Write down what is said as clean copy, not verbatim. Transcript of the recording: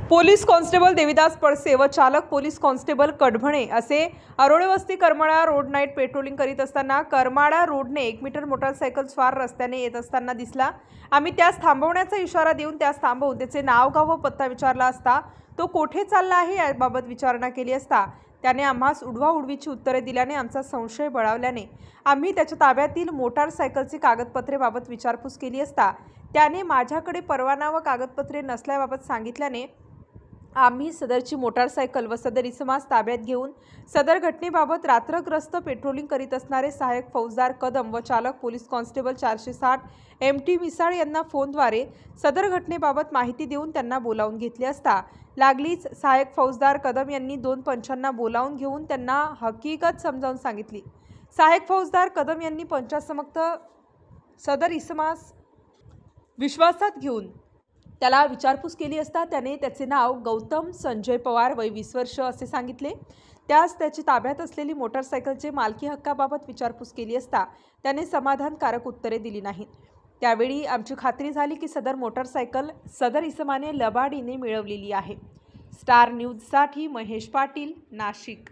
Police constable Devidas पळसे व चालक police constable कडभणे असे अरोळे वस्ती करमाळा रोड नाईट पेट्रोलिंग करीत असताना करमाळा रोडने 1 मीटर मोटारसायकल स्वार रस्त्याने येत असताना दिसला। आम्ही त्यास थांबवण्याचा इशारा देऊन त्यास थांबवून त्याचे नाव गाव व पत्ता विचारला असता तो कोठे चालला आहे याबाबत विचारणा केली असता त्याने आम्हास उडवाउडवीची उत्तरे दिल्याने आमचा संशय बळावल्याने आम्ही त्याच्या ताब्यातील मोटारसायकलची कागदपत्रे बाबत विचारपूस केली असता त्याने माझ्याकडे परवाना व कागदपत्रे नसल्याबाबत सांगितल्याने आम्ही सदरची मोटारसायकल व सदर इसमास ताब्यात घेऊन सदर घटनेबाबत रात्रग्रस्त पेट्रोलिंग करीत असणारे सहाय्यक फौजदार कदम व चालक पोलीस कॉन्स्टेबल 460 MT मिसाळ यांना फोनद्वारे सदर घटनेबाबत माहिती देऊन त्यांना बोलावून घेतले असता लागलीच सहाय्यक फौजदार कदम यांनी 2 पंचांना बोलावून घेऊन त्यांना हकीकत समजावून सांगितली। सहाय्यक फौजदार कदम यांनी पंचासमक्त सदर इसमास विश्वासात घेऊन त्याला विचारपूस केली असता त्याने त्याचे नाव गौतम संजय पवार वय 20 वर्ष असे सांगितले। त्यास त्याची ताब्यात असलेली मोटारसायकलचे मालकी हक्काबाबत विचारपूस केली असता त्याने समाधानकारक उत्तरे दिली नाहीत। त्यावेळी आमची खात्री झाली की सदर मोटारसायकल सदर इसमाने लबाडीने मिळवलेली आहे। स्टार न्यूजसाठी महेश पाटील, नाशिक।